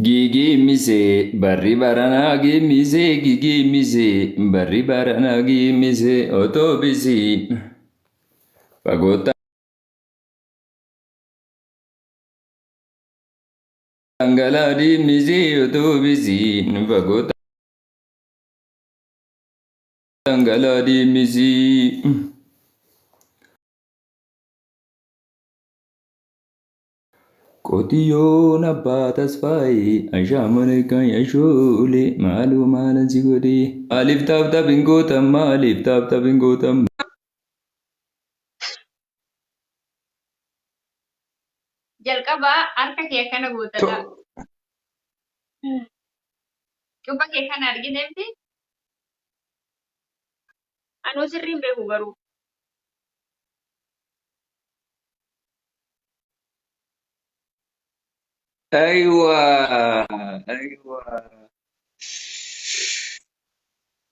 Gigi mise, barri barana gimise, gigi mise, barri barana gimise, otobisi. Fagota angala di mise, otobisi. Fagota angala di mise. Kotiyo na batas fai, ashamane kan yashole, malu mana sigodi. Alif tap tap ingotam, alif tap tap ingotam. Jalqabaa harka kee kana gootadha. Quba kee kana argiteefti anuu sirriin beeku garuu. Aywa, aywa.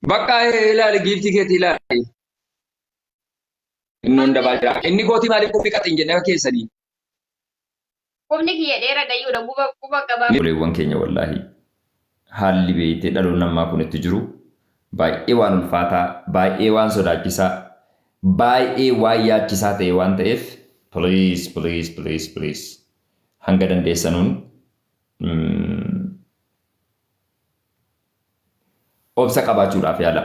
Bakka ilaali giifti keetii ilaali. Inni hunda Wanti baajira. Inni gootii maaliif kophii qaxin jennee keessanii? qubni kiyya dheeradha iyyuudha quba gabaabaa. Obboleewwan keenya wallaahi haalli beeytee dhaloon namaa kun itti jiru baay'ee waan ulfaataa, baay'ee waan sodaachisaa, baay'ee waan yaachisaa ta'e waan ta'eef please please please please hanga dandeessanuun obsa qabaachuudhaaf yaala.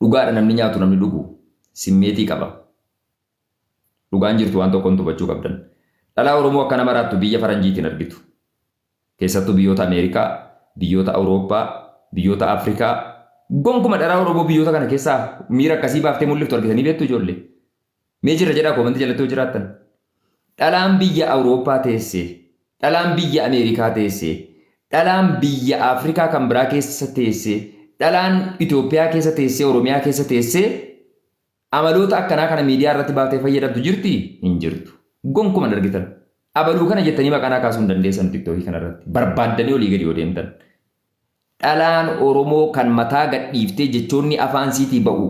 Dhugaadha namni nyaatu namni dhugu simmeetii qaba. Dhugaan jirtu waan tokkoon hubachuu qabdan. Dhalaa Oromoo akkana maraattu biyya faranjiitiin argitu. Keessattuu biyyoota Ameerikaa, biyyoota Awurooppaa, biyyoota Afrikaa. Gonkuma dhalaa Oromoo biyyoota kana keessaa miira akkasii baaftee mul'iftu argitanii beektu ijoollee. Mee jira jedhaa koomantii jalatti yoo jiraattan. Dhalaan biyya Awurooppaa teessee, dhalaan biyya Ameerikaa teessee, dhalaan biyya Afrikaa kan biraa keessa teessee, dhalaan Itoophiyaa keessa teessee, Oromiyaa keessa teessee amaloota akkanaa kana miidiyaa irratti baaftee fayyadamtu jirti? Hin jirtu. Gonkuman argitan. Abaluu kana jettanii maqaa kaasuu hin dandeessan tiktookii kanarratti. Barbaaddanii olii gadi yoo deemtan. Dhalaan Oromoo kan mataa gadhiiftee jechoonni afaan siitii ba'u.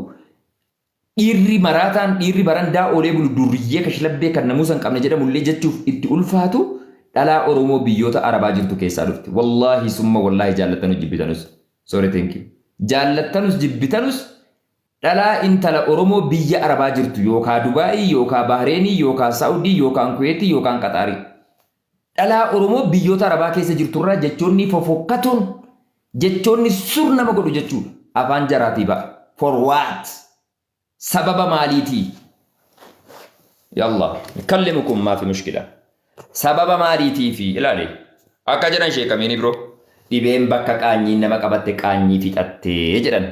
Dhiirri maraataan dhiirri barandaa olee bulu duriyyee kashlabbee kan namuusa hin qabne jedhamullee jechuuf itti ulfaatu dhalaa Oromoo biyyoota Arabaa jirtu keessaa dhufti. Wallaahi summa wallaahi jaallattanus jibbitanus. Sorry thank you. Jaallattanus jibbitanus dhalaa intala Oromoo biyya Arabaa jirtu yookaan Dubaayii yookaan Bahreenii yookaan Saa'udii yookaan Kuweetii yookaan Qaxaarii. Dhalaa Oromoo biyyoota Arabaa keessa jirturraa jechoonni fofokkatoon jechoonni sur nama godhu jechuudha. Afaan jaraatii ba'a. For what? Sababa maaliitii? Yalla, kallimukum maafi mushkila. Sababa maaliitii fi ilaali. Akka jedhan sheekamiini biroo. Dhibeen bakka qaanyii nama qabatte qaanyii fixattee jedhan.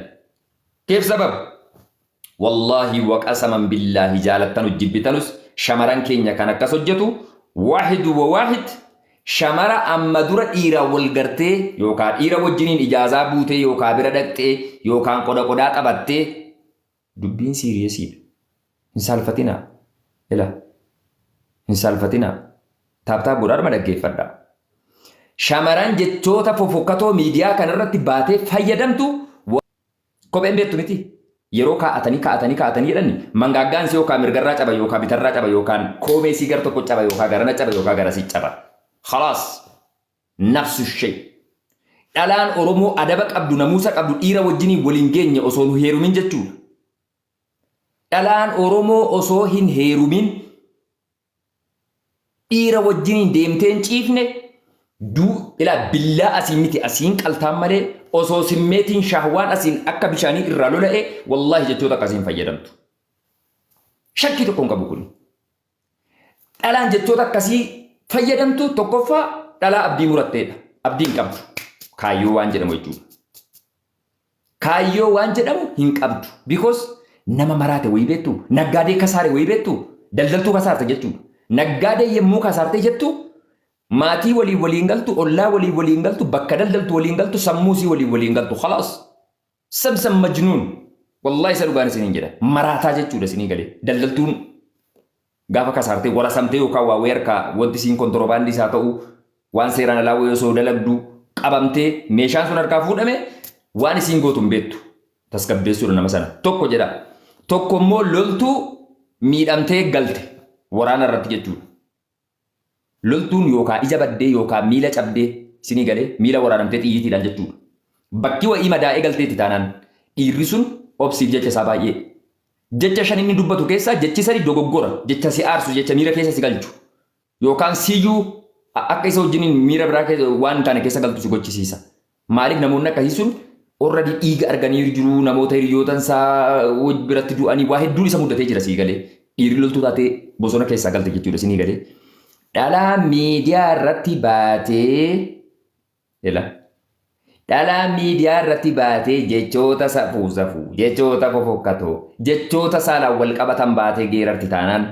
Keef sababa? Wallahi waqasaman billaahi jaalattanus jibbitanus shamaran keenya kan akkas hojjetu waahidu wa waahid shamara amma dura dhiira wal gartee yookaan dhiira wajjiniin ijaazaa buutee yookaan bira dhaqxee yookaan qodaa qabattee dubbiin siiriyeesiidha. Hin saalfatinaa. Ila. Hin saalfatinaa. Taaptaa godhaadhuma dhaggeeffadhaa. Shamaran jechoota fofokkatoo miidiyaa kanarratti baatee fayyadamtu kopheen beektu miti. Yeroo kaa'atanii jedhani mangaaggaan si yookaan mirgarraa caba yookaan bitarraa caba yookaan koomee si gar tokko caba yookaan garana caba yookaan garasii caba. Khalaas nafsu shay. Dhalaan Oromoo adaba qabdu namuusa qabdu dhiira wajjiniin waliin geenye osoo nu heerumin jechuudha. Dhalaan Oromoo osoo hin heerumin dhiira wajjiniin deemteen ciifne ila billaa asiin miti asiin qaltaan malee osoo simmeetiin shahwaan asiin akka bishaanii irraa lola'e wallaahi jechoota akkasiin fayyadamtu. Shakkii tokkoon qabu kun. Dhalaan jechoota akkasii fayyadamtu tokkoffaa dhalaa abdii muratteedha. Abdiin qabdu. Kaayyoo waan jedhamu jechuudha. Kaayyoo waan jedhamu hin qabdu. Because nama maraate wayii beektu, naggaadee kasaare wayii beektu, daldaltuu kasaarte jechuudha. Naggaadee yemmuu kasaarte jettu maatii waliin galtu, ollaa waliin galtu, bakka daldaltu waliin galtu, sammuusii waliin galtu. Khalaas. Samsam majnuun. Wallahi isa dhugaan isiniin jedha. Maraataa jechuudha isinii galee. Daldaltuun gaafa kasaartee wara samtee yookaan waa weerkaa wanti isiin kontoroobaandii isaa ta'u waan seeraan alaa wayii osoo dalagdu qabamtee meeshaan sun harkaa fuudhame waan isiin gootu hin beektu. Tasgabbeessuudha nama sana. Tokko jedha. Tokko immoo loltuu miidhamtee galte waraana irratti jechuudha. Loltuun yookaan ija baddee yookaan miila cabdee sinii galee miila waraanamtee xiyyiitiidhaan jechuudha. Bakki wa'ii madaa'ee galteetti taanaan dhiirri sun obsiif jecha isaa baay'ee. Jecha shan inni dubbatu keessaa jechi sadi dogoggora jecha si aarsu jecha miira keessa si galchu yookaan siyyuu akka isa wajjiniin miira biraa keessa waan taane keessa galtu si gochisiisa. Maaliif namoonni akkasii sun orradi dhiiga arganii jiru namoota hiriyootan isaa biratti du'anii waa hedduun isa mudatee jira sii galee dhiirri loltuu taatee bosona keessaa galte jechuudha sinii galee. Dhalaa miidiyaa irratti baatee dhalaa miidiyaa irratti baatee jechoota safuu jechoota fofokkatoo jechoota saalaan wal qabatan baatee geerarti taanaan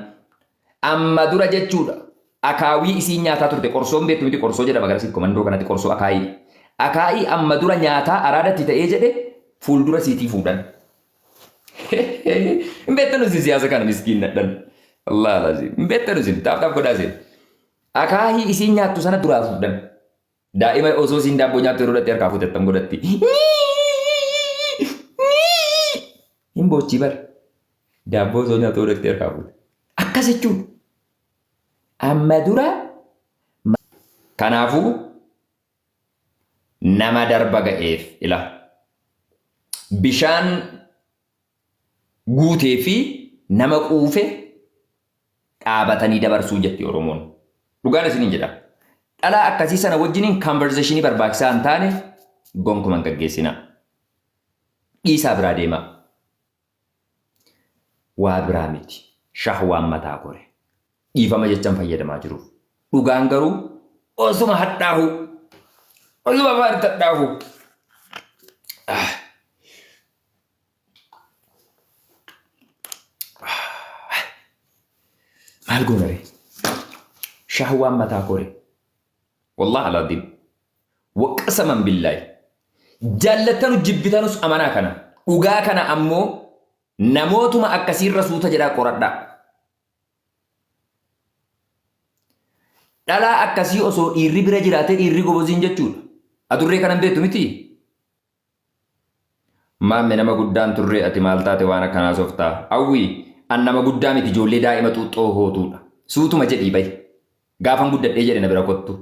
amma dura jechuudha akaawii isiin nyaataa turte qorsoon beektu miti qorsoo jedhama garasiif komandoo kanatti qorsoo akaayii amma dura nyaataa araadatti ta'ee jedhe fuuldura siitii fuudhan. Hin beektanu isin siyaasa kana miskiin nadhan. Allah laazim hin beektanu isin taaf godhaa isin. Akaayii isiin nyaattu sana duraa fuudhan. Daa'ima osoo isiin daabboo nyaattu yeroo dhattee harkaa fuutettan godhatti. Hin boochii bara. Daabboo osoo nyaattu yeroo dhattee harkaa fuute. Akkas jechuudha. Amma dura kanaafuu nama darba ga'eef ila bishaan guutee fi nama quufe dhaabatanii dabarsuu jetti Oromoon. Dhugaan isiniin jedha. Dhalaa akkasii sana wajjiniin conversationii barbaachisaa hin taane gonkuman gaggeessina. Dhiisaa biraa deema. Waa biraa miti. Shahwaan mataa kore. Dhiifama jechaan fayyadamaa jiru. Dhugaan garuu osuma hadhaahu. Osuma baaritti hadhaahu. Maal goonare? Shahwaan mataa kore. Wallah alaadim. Waqasaman billaahi. Jaallattanu jibbitanus amanaa kana. Dhugaa kana ammoo namootuma akkasiirra suuta jedhaa qoradhaa. Dhalaa akkasii osoo dhiirri bira jiraatee dhiirri goboziin jechuudha. Adurree kanan beektu miti. Maamme nama guddaan turree ati maal taate waan akkanaa softaa. Awwii an nama guddaa miti ijoollee daa'ima xuuxxoo hootuudha. Suutuma jedhii bayi. Gaafan guddadhee jedhe na bira kottu.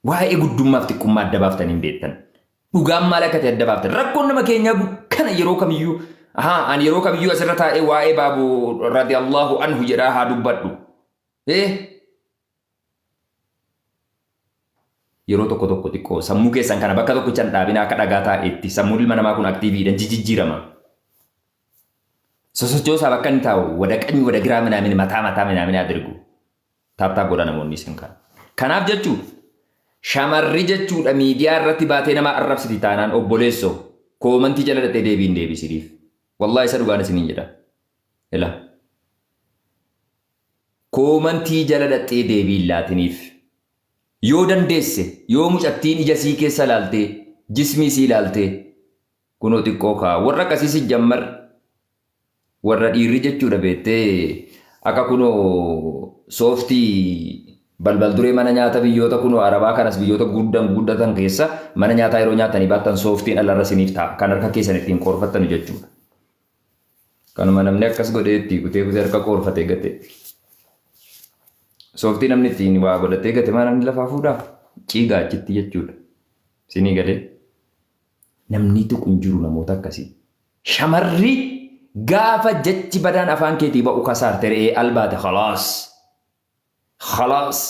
Waa'ee guddummaaf xiqqummaa adda baaftan hin beektan. Dhugaan maal akka ta'e adda baaftan. Rakkoon nama keenyaa kana yeroo kamiyyuu ani yeroo kamiyyuu asirra taa'ee waa'ee baabuu radiyallahu anhu jedhaa haa dubbadhu. Yeroo tokko tokko xiqqoo sammuu keessan kana bakka tokko can dhaabina akka dhagaa taa'etti sammuun ilma namaa kun aktiiviidhaan jijjiirama. Sosochoosaa bakka inni taa'u wada qanyi wada giraa minaamin mataa minaamin adirgu. Taaptaa godha namoonni isin kana. Kanaaf jechuudha shamarri jechuudha miidiyaa irratti baatee nama arrabsiti taanaan obboleessoo koomantii jala dhattee deebiin deebisiriif. Wallahi isa dhugaan isiniin jedha. Ila. Koomantii jala dhattee deebiin laatiniif. Yoo dandeesse yoo mucattiin ija sii keessa laaltee jismii sii laaltee kunoo xiqqoo kaa warra akkasii si jammar warra dhiirri jechuudha beettee akka kunoo sooftii balbal duree mana nyaata biyyoota kunoo arabaa kanas biyyoota guddatan keessa mana nyaataa yeroo nyaatanii baattan sooftiin alarra siniif ta'a kan harka keessan ittiin qoorfattanu jechuudha. Kanuma namni akkas godhee itti kutee harka qoorfatee gate. Sooftii namni ittiin waa godhatee gate maa namni lafaa fuudhaa ciigaa achitti jechuudha. Sinii galee namni tuqu hin jiru namoota akkasii. Shamarri gaafa jechi badaan afaan keetii ba'u kasaarte re'ee albaate khalaas. Khalaas.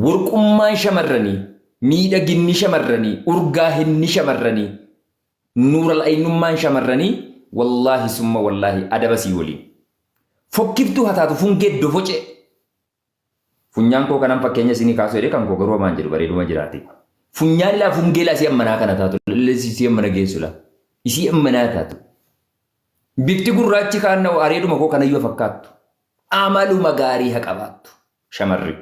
Warqummaan shamarranii, miidhaginni shamarranii, urgaahinni shamarranii, nuura la'aynummaan shamarranii wallaahi summa wallaahi adaba sii waliin. Fokkiftuu hataatu fungeeddoo focee. Funyaan koo kanan fakkeenya isinii kaasuu jedhee kan koo garuu hamaan jedhu bareeduma jiraate. Funyaan laa fungeelaa isii ammanaa kana taatu. Isii ammana geessu laa. Isii ammanaa taatu. Bifti gurraachi kaan areeduma koo kanayyuu fakkaattu. Amaluma gaarii haa qabaattu. Shamarri.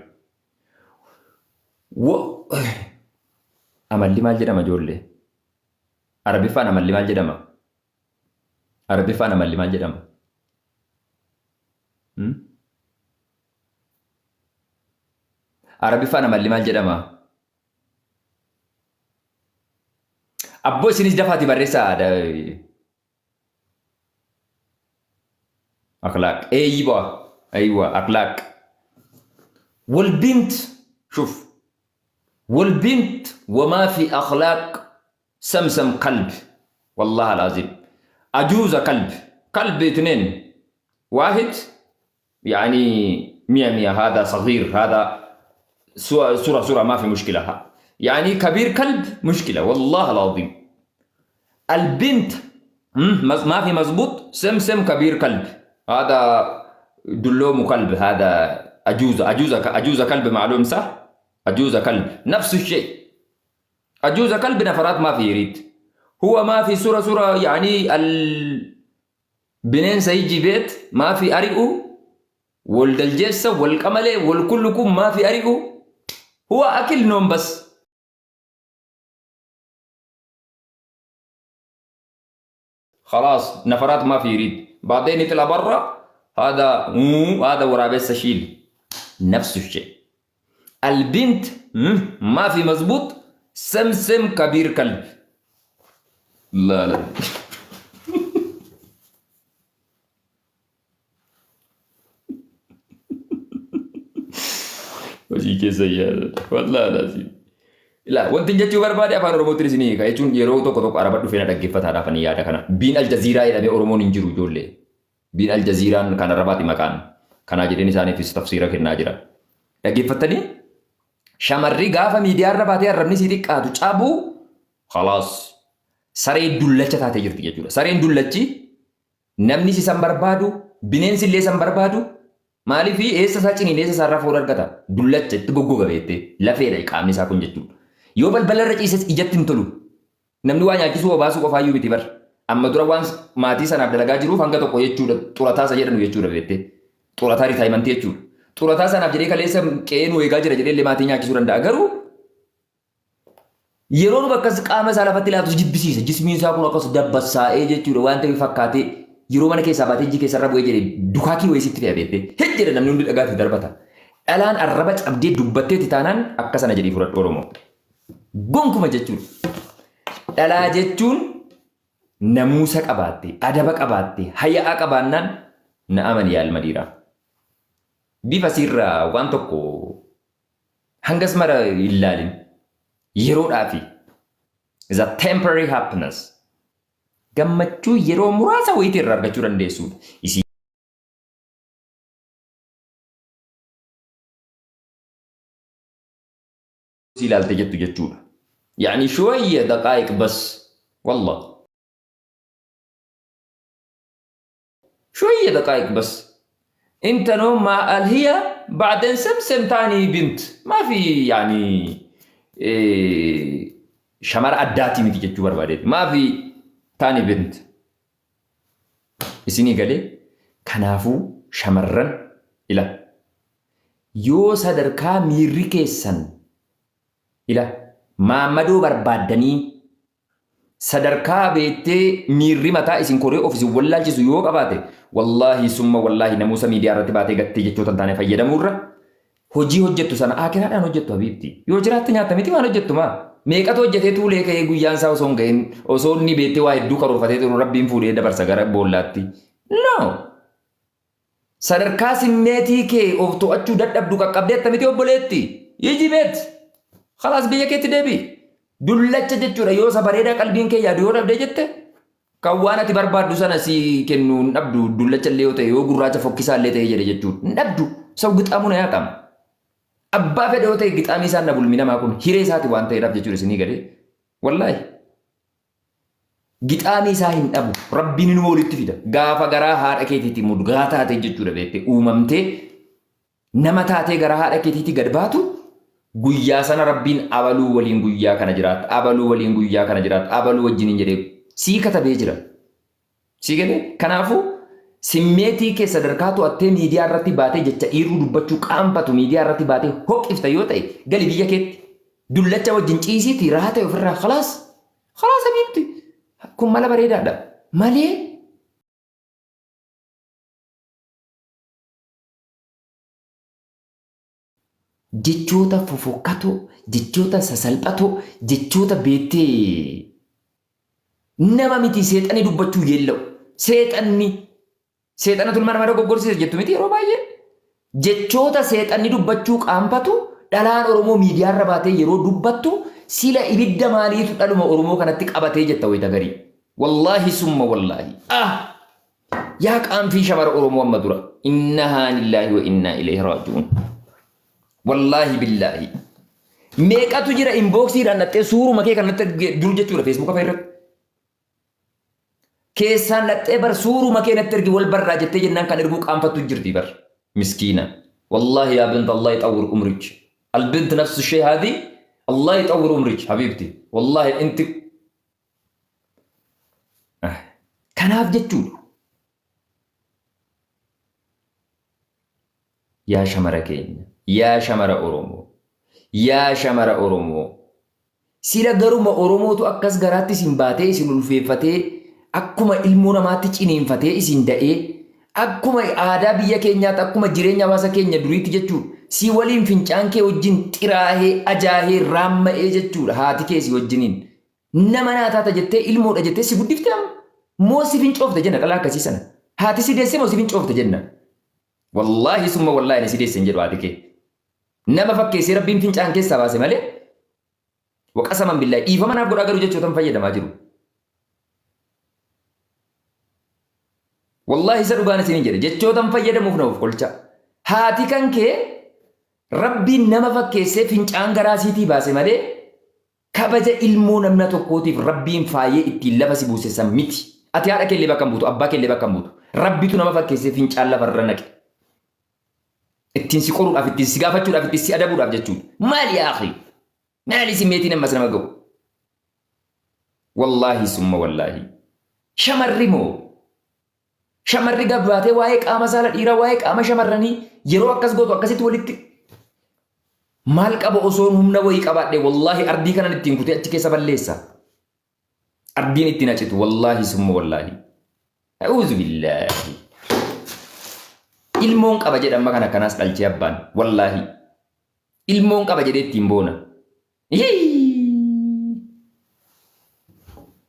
Amalli maal jedhama ijoollee? Arabiffaan amalli maal jedhama? Arabiffaan amalli maal jedhama? Arabiffaan amalli maal jedhama? Abboo isinis dafaati barreessaa aadaa. Akhlaaq. Eeyyiba. Eeyyiba. Akhlaaq. والبنت شوف والبنت وما في أخلاق سمسم قلب والله العظيم أجوز قلب اثنين واحد يعني مية هذا صغير هذا سورة ما في مشكلة يعني كبير قلب مشكلة والله العظيم البنت ما في مزبوط سمسم كبير قلب هذا دلوم قلب هذا أجوز قلب معلوم صح أجوز قلب نفس الشيء أجوز قلب نفرات ما في يريد هو ما في سورة يعني البنين سيجي بيت ما في أريقه ولد الجسة والقملة والكلكم ما في أريقه هو أكل نوم بس خلاص نفرات ما في يريد بعدين يطلع برا هذا ورابس شيل نفس الشيء البنت ما في مزبوط سمسم كبير قلب لا وشي كيسا يا والله لازم لا وانت جاتشو بربادي افان oromoo tirisini ka jechuun yeroo tokko arabadhu feena dhaggeeffataadhaaf ani yaada kana biin aljaziiraa jedhamee oromoon hin jiru ijoollee biin aljaziiraan kan arabaati maqaan kanaa jedheen isaaniifis tafsiira kennaa jira dhaggeeffattanii shamarri gaafa miidiyaa irra baatee arrabni sii xiqqaatu cabuu khalaas saree dullacha taatee jirti jechuudha sareen dullachi namni si san barbaadu bineensi illee san barbaadu maaliif eessa isaa ciniin eessa isaa irraa fuudh argata dullacha itti goggoga beettee lafeedha qaamni isaa kun jechuudha yoo balbala irra ciises ijatti hin tolu namni waa nyaachisuu obaasuu qofaayyuu miti bar amma dura waan maatii sanaaf dalagaa jiruuf hanga tokko jechuudha xurataa isa jedhanu jechuudha beettee xurataa ritaayimantii jechuudha xurataa sanaaf jedhee kaleessa qe'ee nu eegaa jira jedhee illee maatii nyaachisuu danda'a garuu yeroo nu bakka qaama isaa lafatti ilaatus jibbisiisa jismiin isaa kun akkas dabbasaa'ee jechuudha waan ta'eef fakkaatee yeroo mana keessaa baatee ijji keessarra bu'ee jedhee dukaakii wayisitti fe'a beettee hejjedha namni hundi dhagaatti darbata dhalaan arraba cabdee dubbatteeti taanaan akkasana jedhii fudhadhu oromoo gonkuma jechuudha dhalaa jechuun namuusa qabaatte adaba qabaatte hayaa qabaannaan na amani yaal madiiraa bifa sirraa waan tokko hangas mara ilaalin yeroodhaafi is a temporary happiness gammachuu yeroo muraasa wayitii irraa argachuu dandeessuudha. Isii ilaalte jettu jechuudha. يعني شوية دقائق بس والله شوية دقائق بس انت نوم مع هي بعدين سمسم تاني بنت ما في يعني شمر أداتي متي جتشو بربادت ما في تاني بنت isini galee kanaafuu shamarran ila yoo sadarkaa miirri keessan ila maamadoo barbaaddanii sadarkaa beettee miirri mataa isin koree ofiisin wallaalchisu yoo qabaate wallaahi summa wallaahi namuusa miidiyaa irratti baatee gattee jechoota hin taane fayyadamuurra hojii hojjettu sana akiraadhaan hojjettu habiibti yoo jiraatte nyaatta miti waan hojjettu maa meeqatu hojjetee tuulee ka'ee guyyaan isaa osoo hin ga'in osoo inni beettee waa hedduu karoorfatee jiru rabbiin fuudhee dabarsa gara boollaatti no sadarkaa simmeetii kee of to'achuu dadhabdu qaqqabdee attamiti obboleetti yijibeet khalaas biyya keetti deebi dullacha jechuudha yoo sabareedaa qalbiin kee yaadu yoo dhabdee jette kan waan ati barbaaddu sana si kennu hin dhabdu dullacha illee yoo ta'e yoo gurraacha fokkisaa illee ta'e jedhe jechuudha hin dhabdu sau gixaamu na yaaqama abbaa fedhe yoo ta'e gixaamii isaan na bulmi namaa kun hiree isaati waan ta'eedhaaf jechuudha isinii gadee wallaahi gixaamii isaa hin dhabu rabbiin inuma walitti fida gaafa garaa haadha keetiitti mudgaa taatee jechuudha beektee uumamtee nama taatee garaa haadha keetiitti gad baatu guyyaa sana rabbiin abaluu waliin guyyaa kana jiraata abaluu waliin guyyaa kana jiraata abaluu wajjin hin jedhee sii katabee jira sii gadee kanaafuu simmeetii kee sadarkaa to'attee miidiyaa irratti baatee jecha dhiiruu dubbachuu qaanfatu miidiyaa irratti baatee hoqifta yoo ta'e gali biyya keetti dullacha wajjin ciisiitii raata ofirraa khalaas habiibti kun mala bareedaadha malee jechoota fofokkatoo jechoota sasalphatoo jechoota beettee nama miti seexanii dubbachuu yeella'u seexanatu mana goggorsiisa jettu miti yeroo baay'ee jechoota seexanni dubbachuu qaanfatu dhalaan Oromoo miidiyaarra baatee yeroo dubbattu sila ibidda maaliitu dhaluma Oromoo kanatti qabatee jetta wayita garii. Wallaahi summa wallaahi. Yaa qaanfii shamara Oromoo amma dura. Innahaa lillaahi wa innaa ilayhi raaji'uun. Wallaahi billaahi. Meeqatu jira inboksiidhaan dhattee suuruma kee kanatti dur jechuudha feesbuuka fayyirratti. Keessaan dhattee bar suuruma kee natti ergi wal barraa jettee jennaan kan erguu qaanfattu jirti bar. مسكينة والله يا بنت الله يطور عمرك البنت نفس الشيء هذه الله يطور عمرك حبيبتي والله انت كان هذا جتول يا شمرة كين يا شمرة أورومو يا شمرة أورومو سيلا غروما أورومو تو أكس غراتي سنباتي سنولفيفتي أكما إلمونا ما تجينين فتي سندئي akkuma aadaa biyya keenyaatti akkuma jireenya hawaasa keenya duriitti jechuudha. Si waliin fincaan kee wajjin xiraahee ajaahee raamma'ee jechuudha. Haati kee si wajjiniin nama naa taata jettee ilmoodha jettee si guddifte moo si fincoofte jenna dhalaa akkasii sana. Haati si deesse moo si fincoofte jenna. Wallaahi summa wallaahi si deesse hin jedhu haati kee. Nama fakkeessee rabbiin fincaan keessaa baase malee waqasaman billaahi dhiifama naaf godhaa garuu jechootan fayyadamaa jiru. والله سرقان سنين جري جتشوتن فيدا مفنوف قلچا هاتي كان كي ربي نما فكيسه فنچان غراسيتي باسه مالي كبجه علمو نمنا توكوتي ربي فايه اتلا بس بوسه سميتي اتيا دكه اللي بكم بوتو ابا كله بكم بوتو ربي تو نما فكيسه فنچان لا فرنك اتين سيقولوا افي تين سيغافچو افي تين سي ادبو ابجچو مال يا اخي مالي سميتي نما سنمغو والله ثم والله شمرمو shamarri gabbaatee waa'ee qaama saala dhiiraa waa'ee qaama shamarranii yeroo akkas gootu akkasitti walitti maal qaba osoo humna wayii qabaadhe wallaahi ardii kanan ittiin kutee achi keessa balleessa ardiin ittiin acitu wallaahi summa wallaahi a'uuzu billaahi ilmoon qaba jedhama kana kanaas dhalchee abbaan wallaahi ilmoon qaba jedhee ittiin boona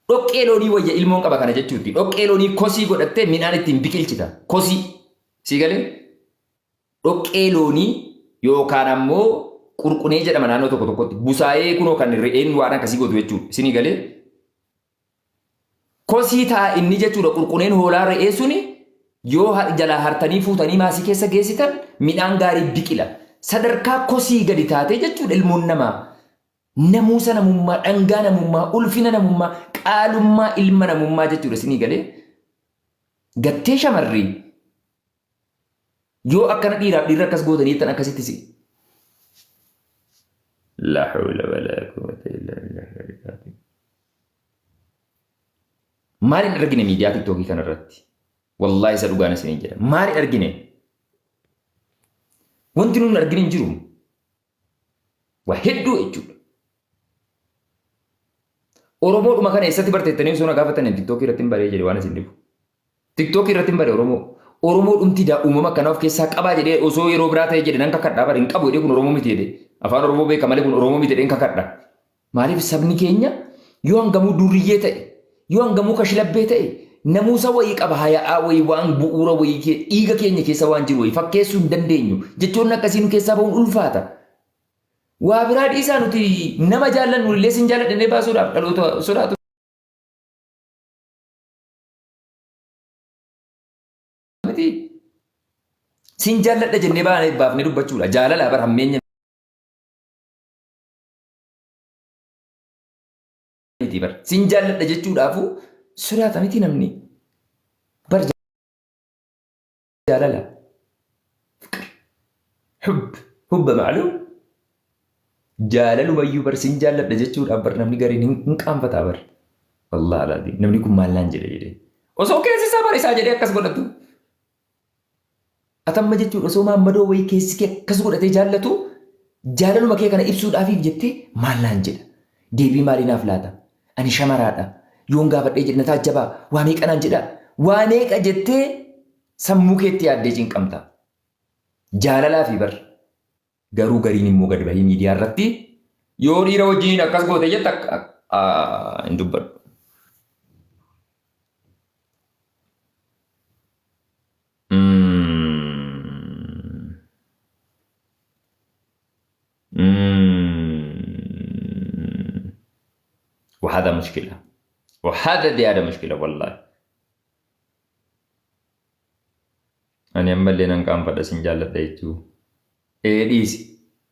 dhoqqee loonii wayya ilmoon qaba kana jechuutti dhoqqee loonii kosii godhattee midhaan ittiin biqilchita kosii si galee dhoqqee loonii yookaan ammoo qurqunee jedhama naannoo tokko tokkotti busaayee kunoo kan re'een waan akkasii godhu jechuudha isinii galee kosii ta'a inni jechuudha qurquneen hoolaa re'ee suni yoo jalaa hartanii fuutanii maasii keessa geessitan midhaan gaarii biqila sadarkaa kosii gadi taatee jechuudha ilmoon namaa namuusa namummaa dhangaa namummaa ulfina namummaa qaalummaa ilma namummaa jechuudha isinii galee gattee shamarrii yoo akkana dhiiraaf dhiirra akkas gootanii tan akkasitti si laa hawla walaa quwwata illaa billah maalin argine miidiyaa tiktookii kanarratti wallaahi isa dhugaan isinii jedha maalin argine wanti nuun argine hin jiru waa hedduu jechuudha. Oromoo dhuma kana eessatti barteettanii osoo na gaafatan tiktookii irratti hin baree jedhe waan isin dhibu. Tiktookii irratti hin bare Oromoo. Oromoo dhumti uumama kana of keessaa qabaa jedhee osoo yeroo biraa ta'e jedhe nan kakadhaa bare hin qabu jedhee kun Oromoo miti jedhe. Afaan Oromoo beeka malee kun Oromoo miti jedhee hin kakadha. Maaliif sabni keenya yoo hangamuu duriyyee ta'e yoo hangamuu kashilabbee ta'e namuusa wayii qaba hayaa wayii waan bu'uura wayii dhiiga keenya keessa waan jiru wayii fakkeessuu hin dandeenyu jechoonni akkasiin keessaa ba'uun ulfaata. Waa biraa dhiisaa nuti nama jaallannu illee sin jaalladhannee baasuudhaaf dhaloota sodaatu. Sin jaalladha jennee baafnee dubbachuudha. Jaalala bar hammeenya. Sin jaalladha jechuudhaafu sodaata miti namni. Bar jaalala. Hubba maalum. Jaalalu bayyuu bar sin jaalladha jechuudhaaf bar namni gariin hin qaanfataa bar. Wallaahi alaati namni kun maallaan jedhe. Osoo keessi isaa bar isaa jedhee akkas godhatu. Atamma jechuudha osoo maammadoo wayii keessi kee akkas godhatee jaallatu jaalaluma kee kana ibsuudhaafiif jettee maallaan jedha. Deebii maalinaaf laata? Ani shamaraadha. Yoon gaafadhee jedhe na taajjabaa. Waa meeqa naan jedha. Waa meeqa jettee sammuu keetti yaaddee cinqamta. Jaalalaafi bar. Garuu gariin immoo gad bahee miidiyaa irratti yoo dhiira wajjin akkas goote jette hin dubbadhu. وهذا مشكلة وهذا دي هذا مشكلة والله. أنا أما اللي نكام pada sinjala itu edis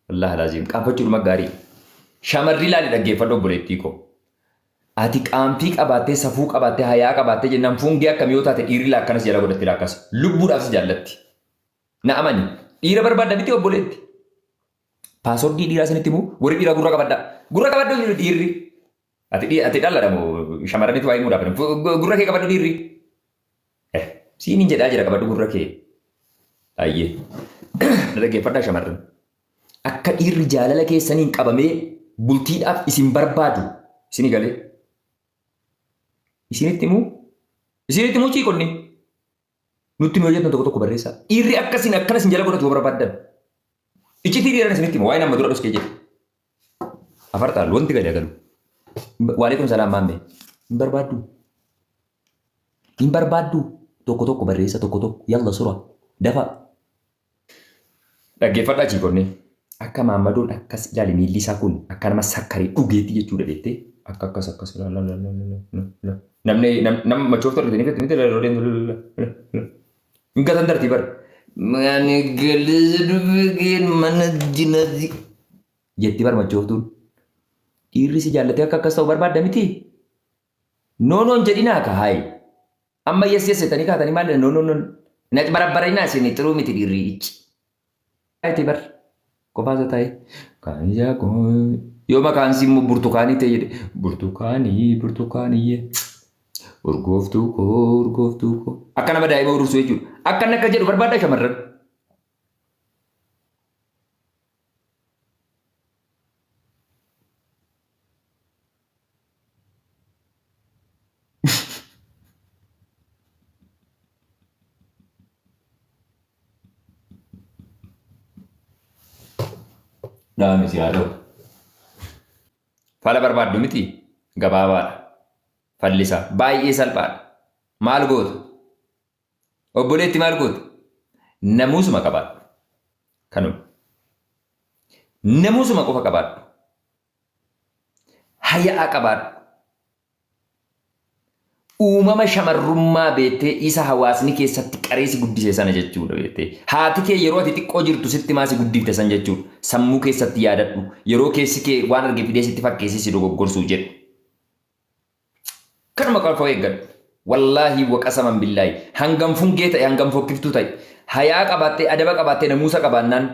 والله لازم كافة cuma gari shamarri laali dhaggeeffadhu obboleettii koo. Ati qaamtii qabattee safuu qabattee hayaa qabattee jennaan fuungee akkamii yoo taate dhiirri laakkanas jala godhattee laakkas lubbuudhaaf si jaallatti. Na amani dhiira barbaadda miti obboleetti. Paaswordii dhiiraa sanitti immoo warri dhiiraa gurra qabadda. Gurra qabaddu dhiirri. Ati dhaladha moo shamarranitti waa'ee muudhaaf gurra kee qabaddu dhiirri. Siiniin jedhaa jira qabaddu gurra kee. Ayyee dhaggeeffadhaa shamarran. Akka dhiirri jaalala keessaniin qabamee bultiidhaaf isin barbaadu isinii galee. Isinitti immoo ciikonni nutti nu hojjetan tokko barreessaa. Dhiirri akkasiin akkana isin jala godhatu barbaaddan. Iccitii dhiiran isinitti immoo waa'ee nama dura dhuskee jedhe. Afartaan wanti gadi agalu. Waalaikum salaam maammee. Hin barbaaddu tokko barreessa tokko yalla sura dafa. Dhaggeeffadhaa ciikonni. Akka maammadoon akkas ilaali miilli isaa kun akka nama sakkaree dhugeetti jechuudha beektee akka akkas namni machooftu argatanii fetti miti laloodeen hin gatan dartii bar mani galisa dhufeen mana jinati jetti bar machooftuun dhiirri si jaallatee akka akkas ta'u barbaadda miti noonoon jedhinaa ka haayi amma yesseetanii kaatanii maal noonoon na barabbarinaa isin xiruu miti dhiirri ichi ayti bar kophaasa ta'e kan ijaa kun yoo maqaan si immoo burtukaanii ta'e jedhe burtukaanii urgooftuu koo akka nama daa'ima urursuu jechuudha akka inni akka jedhu barbaadda shamarran. Dhaame si haadhoo. Fala barbaaddu miti gabaabaadha. Fallisaa baay'ee salphaadha. Maal gootu? Obboleetti maal gootu? Namuusuma qabaadhu. Kanuma. Namuusuma qofa qabaadhu. Hayaa qabaadhu. Uumama shamarrummaa beektee isa hawaasni keessatti qareesi guddisee sana jechuudha beektee. Haati kee yeroo ati xiqqoo jirtu sitti maasi guddifte san jechuudha. Sammuu keessatti yaadadhu. Yeroo keessi kee waan arge fidee sitti fakkeessi si dogoggorsuu jedhu. Kanuma qalfoo eeggadhu. Wallaahi waqasaman billaahi. Hangam fungee ta'e hangam fokkiftuu ta'e. Hayaa qabaattee adaba qabaattee namuusa qabaannaan